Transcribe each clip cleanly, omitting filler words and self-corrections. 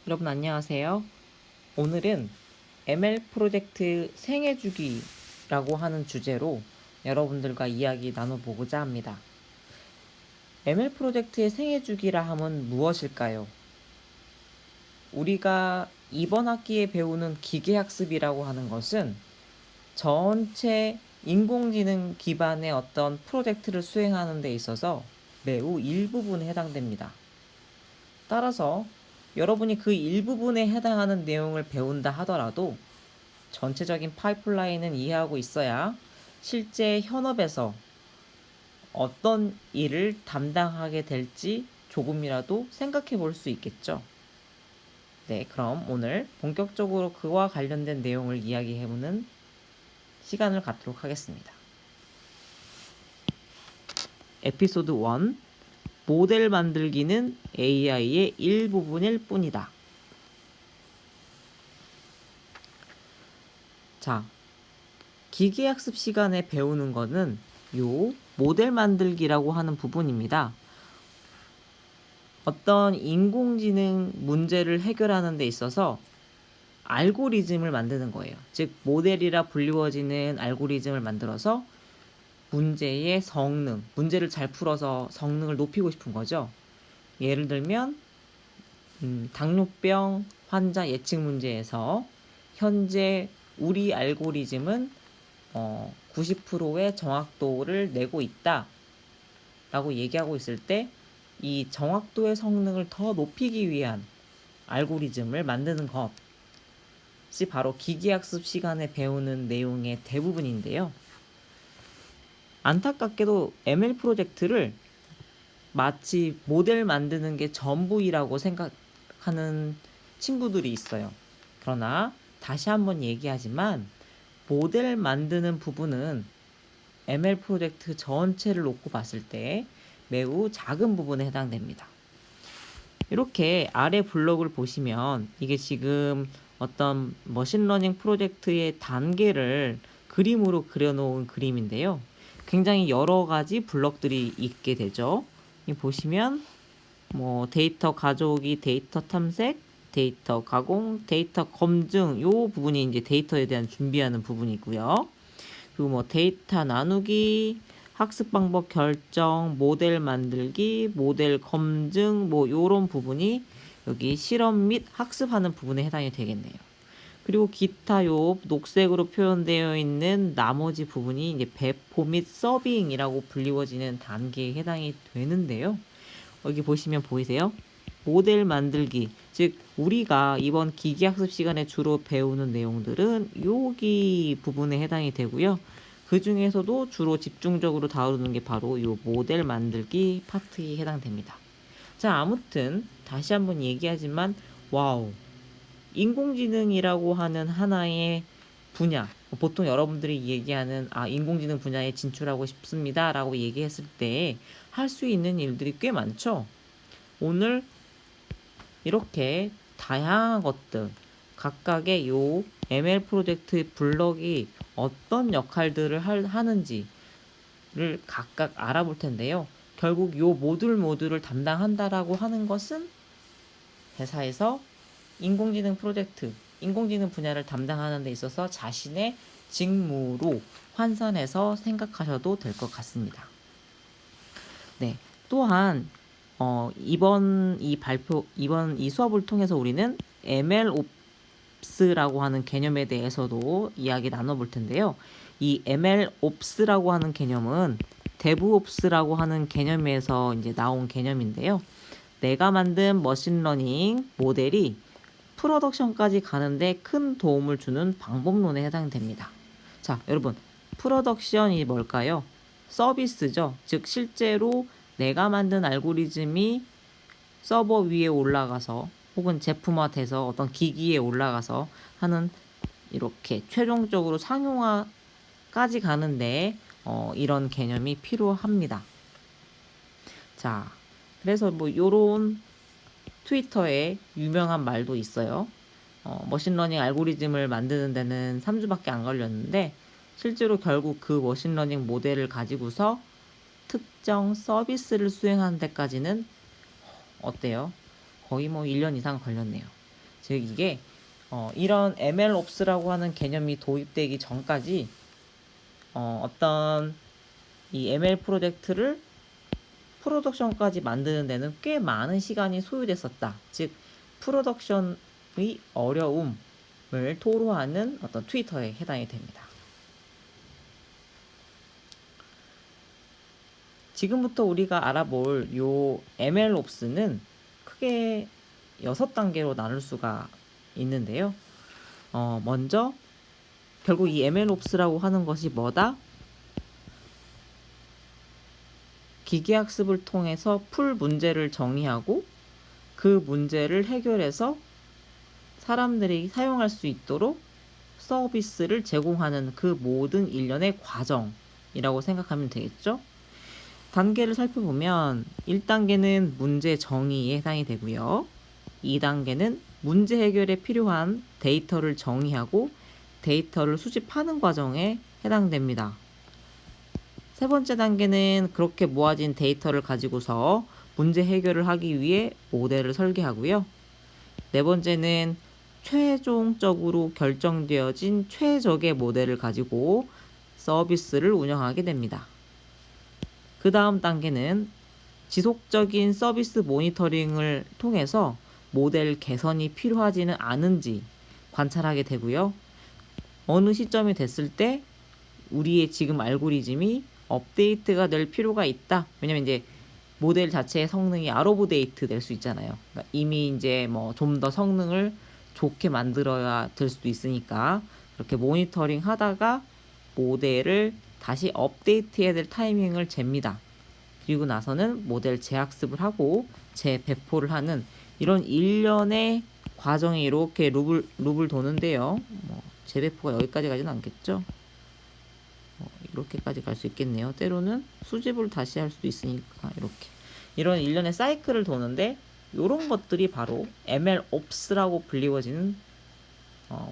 여러분 안녕하세요. 오늘은 ML 프로젝트 생애 주기라고 하는 주제로 여러분들과 이야기 나눠보고자 합니다. ML 프로젝트의 생애 주기라 함은 무엇일까요? 우리가 이번 학기에 배우는 기계학습이라고 하는 것은 전체 인공지능 기반의 어떤 프로젝트를 수행하는 데 있어서 매우 일부분에 해당됩니다. 따라서 여러분이 그 일부분에 해당하는 내용을 배운다 하더라도 전체적인 파이프라인은 이해하고 있어야 실제 현업에서 어떤 일을 담당하게 될지 조금이라도 생각해 볼 수 있겠죠. 네, 그럼 오늘 본격적으로 그와 관련된 내용을 이야기해보는 시간을 갖도록 하겠습니다. 에피소드 1 모델 만들기는 AI의 일부분일 뿐이다. 자, 기계학습 시간에 배우는 거는 요 모델 만들기라고 하는 부분입니다. 어떤 인공지능 문제를 해결하는 데 있어서 알고리즘을 만드는 거예요. 즉 모델이라 불리워지는 알고리즘을 만들어서 문제의 성능, 문제를 잘 풀어서 성능을 높이고 싶은 거죠. 예를 들면 당뇨병 환자 예측 문제에서 현재 우리 알고리즘은 90%의 정확도를 내고 있다 라고 얘기하고 있을 때 이 정확도의 성능을 더 높이기 위한 알고리즘을 만드는 것이 바로 기계학습 시간에 배우는 내용의 대부분인데요. 안타깝게도 ML 프로젝트를 마치 모델 만드는 게 전부이라고 생각하는 친구들이 있어요. 그러나 다시 한번 얘기하지만 모델 만드는 부분은 ML 프로젝트 전체를 놓고 봤을 때 매우 작은 부분에 해당됩니다. 이렇게 아래 블록을 보시면 이게 지금 어떤 머신러닝 프로젝트의 단계를 그림으로 그려놓은 그림인데요. 굉장히 여러 가지 블록들이 있게 되죠. 보시면 뭐 데이터 가져오기, 데이터 탐색, 데이터 가공, 데이터 검증 요 부분이 이제 데이터에 대한 준비하는 부분이고요. 그리고 뭐 데이터 나누기, 학습 방법 결정, 모델 만들기, 모델 검증 뭐 요런 부분이 여기 실험 및 학습하는 부분에 해당이 되겠네요. 그리고 기타 요 녹색으로 표현되어 있는 나머지 부분이 이제 배포 및 서빙이라고 불리워지는 단계에 해당이 되는데요. 여기 보시면 보이세요? 모델 만들기, 즉 우리가 이번 기계학습 시간에 주로 배우는 내용들은 여기 부분에 해당이 되고요. 그 중에서도 주로 집중적으로 다루는 게 바로 이 모델 만들기 파트에 해당됩니다. 자, 아무튼 다시 한번 얘기하지만 와우, 인공지능이라고 하는 하나의 분야, 보통 여러분들이 얘기하는 인공지능 분야에 진출하고 싶습니다 라고 얘기했을 때 할 수 있는 일들이 꽤 많죠. 오늘 이렇게 다양한 것들, 각각의 요 ML 프로젝트 블럭이 어떤 역할들을 하는지를 각각 알아볼 텐데요. 결국 요 모듈을 담당한다라고 하는 것은 회사에서 인공지능 프로젝트, 인공지능 분야를 담당하는 데 있어서 자신의 직무로 환산해서 생각하셔도 될 것 같습니다. 네. 또한 이번 이 수업을 통해서 우리는 ML 옵스라고 하는 개념에 대해서도 이야기 나눠볼 텐데요. 이 ML 옵스라고 하는 개념은 데브옵스라고 하는 개념에서 이제 나온 개념인데요. 내가 만든 머신러닝 모델이 프로덕션까지 가는데 큰 도움을 주는 방법론에 해당됩니다. 자, 여러분, 프로덕션이 뭘까요? 서비스죠. 즉 실제로 내가 만든 알고리즘이 서버 위에 올라가서 혹은 제품화돼서 어떤 기기에 올라가서 하는 이렇게 최종적으로 상용화까지 가는데 이런 개념이 필요합니다. 자, 그래서 뭐 요런 트위터에 유명한 말도 있어요. 머신러닝 알고리즘을 만드는 데는 3주밖에 안 걸렸는데 실제로 결국 그 머신러닝 모델을 가지고서 특정 서비스를 수행하는 데까지는 어때요? 거의 뭐 1년 이상 걸렸네요. 즉 이게 이런 MLOps라고 하는 개념이 도입되기 전까지 어떤 이 ML 프로젝트를 프로덕션까지 만드는 데는 꽤 많은 시간이 소요됐었다. 즉 프로덕션의 어려움을 토로하는 어떤 트위터에 해당이 됩니다. 지금부터 우리가 알아볼 요 MLOps는 크게 6단계로 나눌 수가 있는데요. 먼저 결국 이 MLOps라고 하는 것이 뭐다? 기계학습을 통해서 풀 문제를 정의하고 그 문제를 해결해서 사람들이 사용할 수 있도록 서비스를 제공하는 그 모든 일련의 과정이라고 생각하면 되겠죠. 단계를 살펴보면 1단계는 문제 정의에 해당이 되고요. 2단계는 문제 해결에 필요한 데이터를 정의하고 데이터를 수집하는 과정에 해당됩니다. 세 번째 단계는 그렇게 모아진 데이터를 가지고서 문제 해결을 하기 위해 모델을 설계하고요. 네 번째는 최종적으로 결정되어진 최적의 모델을 가지고 서비스를 운영하게 됩니다. 그 다음 단계는 지속적인 서비스 모니터링을 통해서 모델 개선이 필요하지는 않은지 관찰하게 되고요. 어느 시점이 됐을 때 우리의 지금 알고리즘이 업데이트가 될 필요가 있다. 왜냐면 이제 모델 자체의 성능이 아웃오브데이트 될 수 있잖아요. 그러니까 이미 이제 뭐 좀 더 성능을 좋게 만들어야 될 수도 있으니까 그렇게 모니터링 하다가 모델을 다시 업데이트해야 될 타이밍을 잽니다. 그리고 나서는 모델 재학습을 하고 재배포를 하는 이런 일련의 과정이 이렇게 룹을 도는데요. 재배포가 여기까지 가지는 않겠죠. 이렇게까지 갈 수 있겠네요. 때로는 수집을 다시 할 수도 있으니까 이렇게 이런 일련의 사이클을 도는데 이런 것들이 바로 MLOps라고 불리워지는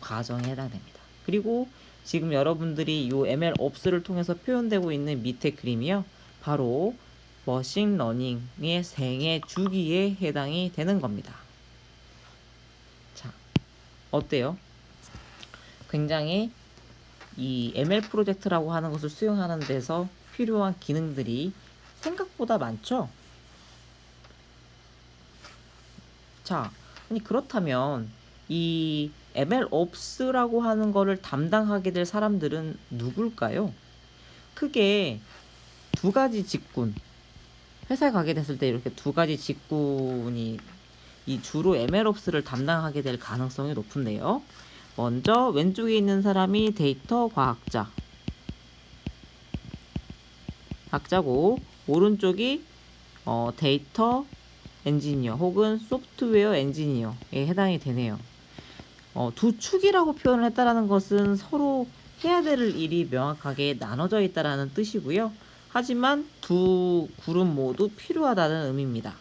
과정에 해당됩니다. 그리고 지금 여러분들이 이 MLOps를 통해서 표현되고 있는 밑에 그림이요. 바로 머신러닝의 생애 주기에 해당이 되는 겁니다. 자, 어때요? 굉장히 이 ML 프로젝트라고 하는 것을 수행하는 데서 필요한 기능들이 생각보다 많죠? 자, 아니 그렇다면 이 MLOps라고 하는 거를 담당하게 될 사람들은 누굴까요? 크게 두 가지 직군, 회사에 가게 됐을 때 이렇게 두 가지 직군이 이 주로 MLOps를 담당하게 될 가능성이 높은데요. 먼저 왼쪽에 있는 사람이 데이터 과학자고 오른쪽이 데이터 엔지니어 혹은 소프트웨어 엔지니어에 해당이 되네요. 두 축이라고 표현을 했다라는 것은 서로 해야 될 일이 명확하게 나눠져 있다라는 뜻이고요. 하지만 두 그룹 모두 필요하다는 의미입니다.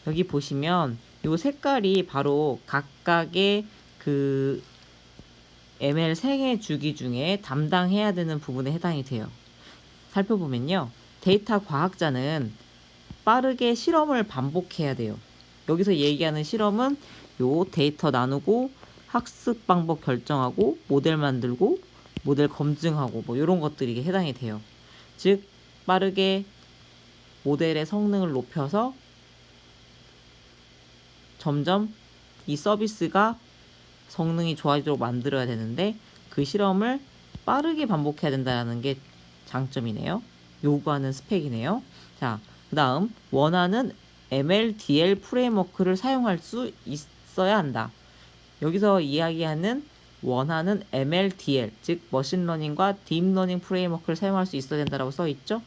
여기 보시면 이 색깔이 바로 각각의 그 ML 생애 주기 중에 담당해야 되는 부분에 해당이 돼요. 살펴보면요. 데이터 과학자는 빠르게 실험을 반복해야 돼요. 여기서 얘기하는 실험은 요 데이터 나누고 학습 방법 결정하고 모델 만들고 모델 검증하고 뭐 이런 것들이 해당이 돼요. 즉 빠르게 모델의 성능을 높여서 점점 이 서비스가 성능이 좋아지도록 만들어야 되는데 그 실험을 빠르게 반복해야 된다는 게 장점이네요. 요구하는 스펙이네요. 자, 그 다음 원하는 MLDL 프레임워크를 사용할 수 있어야 한다. 여기서 이야기하는 원하는 MLDL, 즉 머신러닝과 딥러닝 프레임워크를 사용할 수 있어야 된다라고 써 있죠.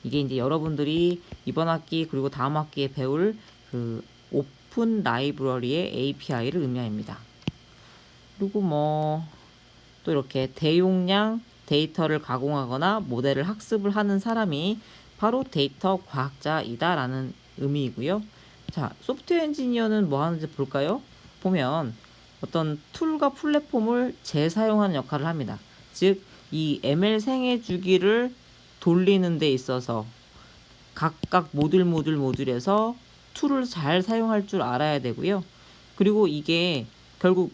이게 이제 여러분들이 이번 학기 그리고 다음 학기에 배울 그 오픈 라이브러리의 API를 의미합니다. 그리고 뭐 또 이렇게 대용량 데이터를 가공하거나 모델을 학습을 하는 사람이 바로 데이터 과학자이다라는 의미이고요. 자, 소프트웨어 엔지니어는 뭐 하는지 볼까요? 보면 어떤 툴과 플랫폼을 재사용하는 역할을 합니다. 즉, 이 ML 생애 주기를 돌리는 데 있어서 각각 모듈에서 툴을 잘 사용할 줄 알아야 되고요. 그리고 이게 결국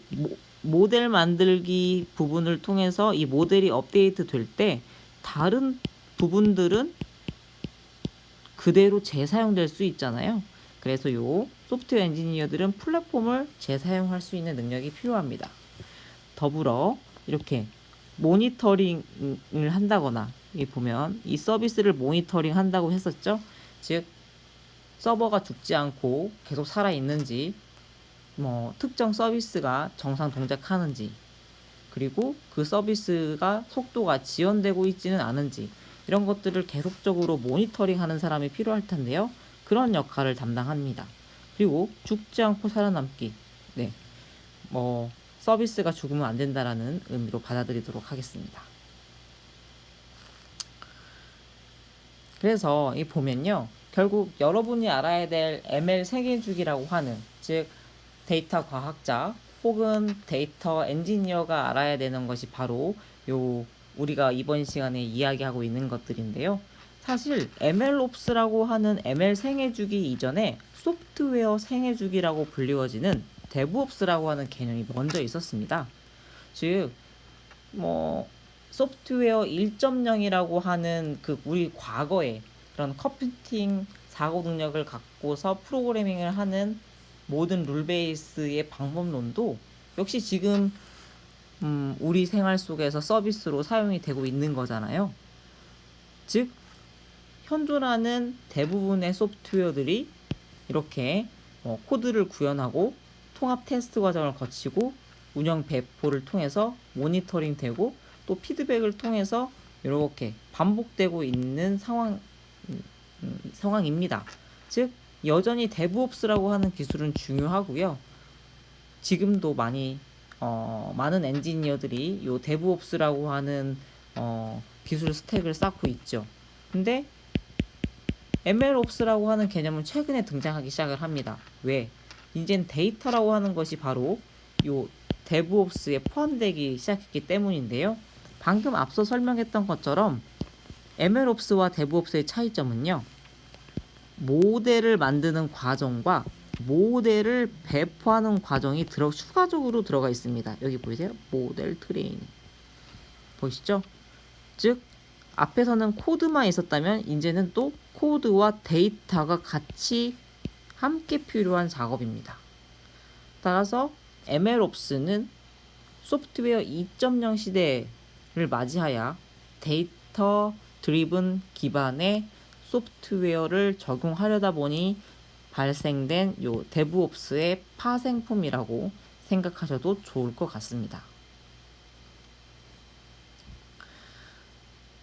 모델 만들기 부분을 통해서 이 모델이 업데이트 될 때 다른 부분들은 그대로 재사용될 수 있잖아요. 그래서 요 소프트웨어 엔지니어들은 플랫폼을 재사용할 수 있는 능력이 필요합니다. 더불어 이렇게 모니터링을 한다거나, 이 보면 이 서비스를 모니터링 한다고 했었죠. 즉 서버가 죽지 않고 계속 살아 있는지, 특정 서비스가 정상 동작하는지, 그리고 그 서비스가 속도가 지연되고 있지는 않은지, 이런 것들을 계속적으로 모니터링하는 사람이 필요할 텐데요. 그런 역할을 담당합니다. 그리고 죽지 않고 살아남기. 네, 서비스가 죽으면 안 된다라는 의미로 받아들이도록 하겠습니다. 그래서 이 보면요, 결국 여러분이 알아야 될 ML 세계주기라고 하는, 즉 데이터 과학자 혹은 데이터 엔지니어가 알아야 되는 것이 바로 우리가 이번 시간에 이야기하고 있는 것들인데요. 사실 MLOps라고 하는 ML 생애주기 이전에 소프트웨어 생애주기라고 불리워지는 DevOps라고 하는 개념이 먼저 있었습니다. 즉 소프트웨어 1.0이라고 하는 우리 과거에 그런 컴퓨팅 사고 능력을 갖고서 프로그래밍을 하는 모든 룰 베이스의 방법론도 역시 지금 우리 생활 속에서 서비스로 사용이 되고 있는 거잖아요. 즉 현존하는 대부분의 소프트웨어들이 이렇게 코드를 구현하고 통합 테스트 과정을 거치고 운영 배포를 통해서 모니터링 되고 또 피드백을 통해서 이렇게 반복되고 있는 상황입니다. 즉 여전히 DevOps라고 하는 기술은 중요하고요. 지금도 많은 엔지니어들이 요 DevOps라고 하는 기술 스택을 쌓고 있죠. 근데 MLOps라고 하는 개념은 최근에 등장하기 시작을 합니다. 왜? 이젠 데이터라고 하는 것이 바로 요 DevOps에 포함되기 시작했기 때문인데요. 방금 앞서 설명했던 것처럼 MLOps와 DevOps의 차이점은요, 모델을 만드는 과정과 모델을 배포하는 과정이 추가적으로 들어가 있습니다. 여기 보이세요? 모델 트레이닝 보이시죠? 즉 앞에서는 코드만 있었다면 이제는 또 코드와 데이터가 같이 함께 필요한 작업입니다. 따라서 MLOps는 소프트웨어 2.0 시대를 맞이하여 데이터 드리븐 기반의 소프트웨어를 적용하려다 보니 발생된 요 DevOps의 파생품이라고 생각하셔도 좋을 것 같습니다.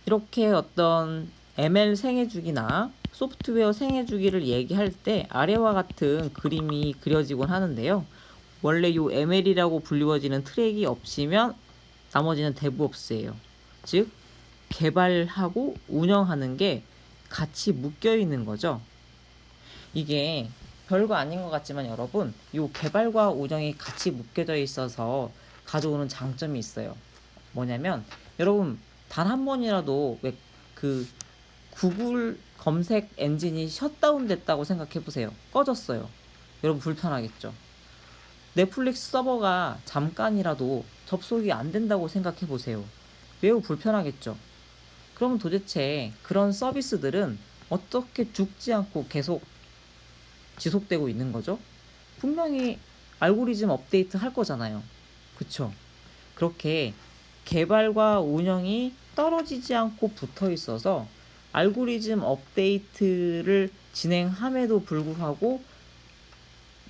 이렇게 어떤 ML 생애주기나 소프트웨어 생애주기를 얘기할 때 아래와 같은 그림이 그려지곤 하는데요. 원래 요 ML이라고 불리워지는 트랙이 없으면 나머지는 DevOps예요. 즉 개발하고 운영하는 게 같이 묶여 있는 거죠. 이게 별거 아닌 것 같지만 여러분, 요 개발과 운영이 같이 묶여져 있어서 가져오는 장점이 있어요. 뭐냐면 여러분 단 한 번이라도 왜 구글 검색 엔진이 셧다운 됐다고 생각해 보세요. 꺼졌어요. 여러분 불편하겠죠. 넷플릭스 서버가 잠깐이라도 접속이 안 된다고 생각해 보세요. 매우 불편하겠죠. 그럼 도대체 그런 서비스들은 어떻게 죽지 않고 계속 지속되고 있는 거죠? 분명히 알고리즘 업데이트 할 거잖아요. 그쵸? 그렇게 개발과 운영이 떨어지지 않고 붙어 있어서 알고리즘 업데이트를 진행함에도 불구하고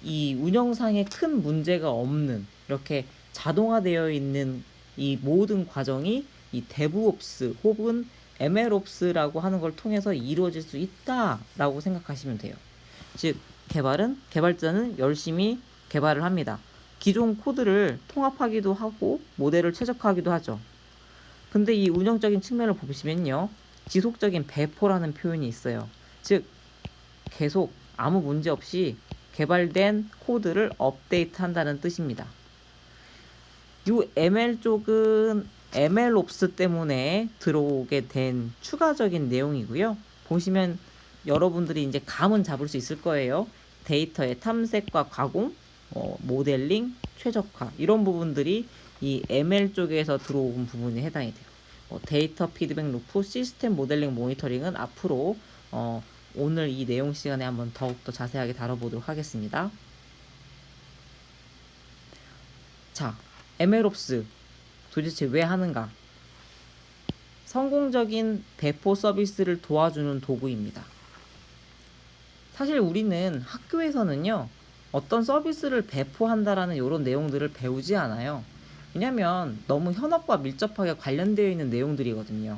이 운영상에 큰 문제가 없는, 이렇게 자동화되어 있는 이 모든 과정이 이 DevOps 혹은 MLOps라고 하는 걸 통해서 이루어질 수 있다라고 생각하시면 돼요. 즉 개발자는 열심히 개발을 합니다. 기존 코드를 통합하기도 하고 모델을 최적화하기도 하죠. 근데 이 운영적인 측면을 보시면요, 지속적인 배포라는 표현이 있어요. 즉 계속 아무 문제 없이 개발된 코드를 업데이트 한다는 뜻입니다. 이 ML 쪽은 MLOps 때문에 들어오게 된 추가적인 내용이고요. 보시면 여러분들이 이제 감은 잡을 수 있을 거예요. 데이터의 탐색과 가공, 모델링, 최적화 이런 부분들이 이 ML 쪽에서 들어온 부분에 해당이 돼요. 데이터 피드백 루프, 시스템 모델링 모니터링은 앞으로 오늘 이 내용 시간에 한번 더욱더 자세하게 다뤄보도록 하겠습니다. 자, MLOps 도대체 왜 하는가? 성공적인 배포 서비스를 도와주는 도구입니다. 사실 우리는 학교에서는요, 어떤 서비스를 배포한다라는 이런 내용들을 배우지 않아요. 왜냐면 너무 현업과 밀접하게 관련되어 있는 내용들이거든요.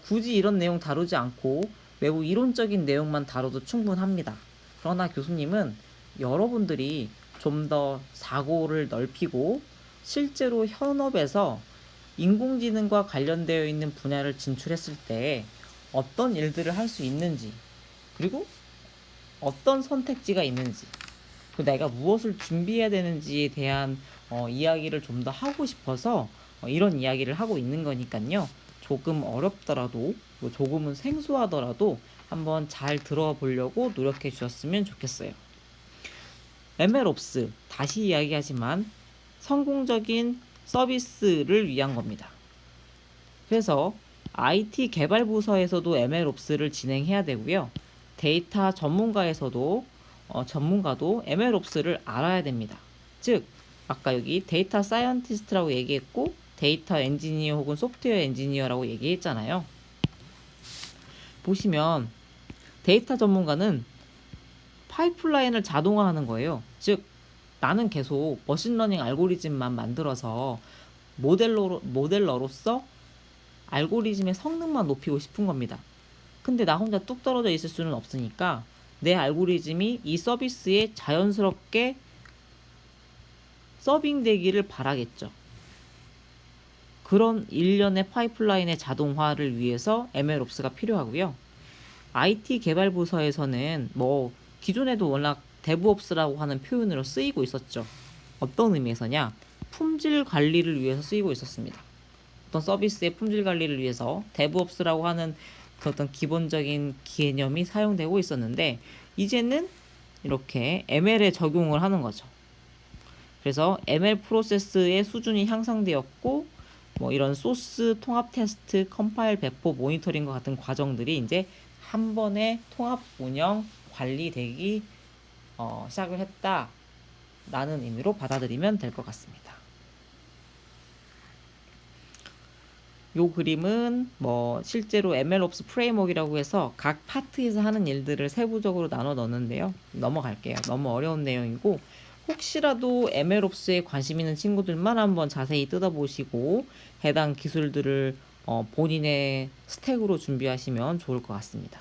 굳이 이런 내용 다루지 않고 매우 이론적인 내용만 다뤄도 충분합니다. 그러나 교수님은 여러분들이 좀 더 사고를 넓히고 실제로 현업에서 인공지능과 관련되어 있는 분야를 진출했을 때 어떤 일들을 할 수 있는지, 그리고 어떤 선택지가 있는지, 내가 무엇을 준비해야 되는지에 대한 이야기를 좀 더 하고 싶어서 이런 이야기를 하고 있는 거니까요. 조금 어렵더라도, 조금은 생소하더라도 한번 잘 들어보려고 노력해 주셨으면 좋겠어요. MLOps, 다시 이야기하지만 성공적인 서비스를 위한 겁니다. 그래서 IT 개발 부서에서도 MLOps를 진행해야 되고요. 데이터 전문가도 MLOps를 알아야 됩니다. 즉, 아까 여기 데이터 사이언티스트라고 얘기했고 데이터 엔지니어 혹은 소프트웨어 엔지니어라고 얘기했잖아요. 보시면 데이터 전문가는 파이프라인을 자동화하는 거예요. 즉, 나는 계속 머신러닝 알고리즘만 만들어서 모델러로서 알고리즘의 성능만 높이고 싶은 겁니다. 근데 나 혼자 뚝 떨어져 있을 수는 없으니까 내 알고리즘이 이 서비스에 자연스럽게 서빙되기를 바라겠죠. 그런 일련의 파이프라인의 자동화를 위해서 MLOps가 필요하고요. IT 개발 부서에서는 기존에도 워낙 DevOps라고 하는 표현으로 쓰이고 있었죠. 어떤 의미에서냐? 품질 관리를 위해서 쓰이고 있었습니다. 어떤 서비스의 품질 관리를 위해서 DevOps라고 하는 그 어떤 기본적인 개념이 사용되고 있었는데 이제는 이렇게 ML에 적용을 하는 거죠. 그래서 ML 프로세스의 수준이 향상되었고 이런 소스 통합 테스트, 컴파일 배포, 모니터링과 같은 과정들이 이제 한 번에 통합 운영 관리되기 시작을 했다라는 의미로 받아들이면 될 것 같습니다. 요 그림은 실제로 MLOps 프레임워크라고 해서 각 파트에서 하는 일들을 세부적으로 나눠 넣었는데요. 넘어갈게요. 너무 어려운 내용이고 혹시라도 MLOps에 관심 있는 친구들만 한번 자세히 뜯어보시고 해당 기술들을 본인의 스택으로 준비하시면 좋을 것 같습니다.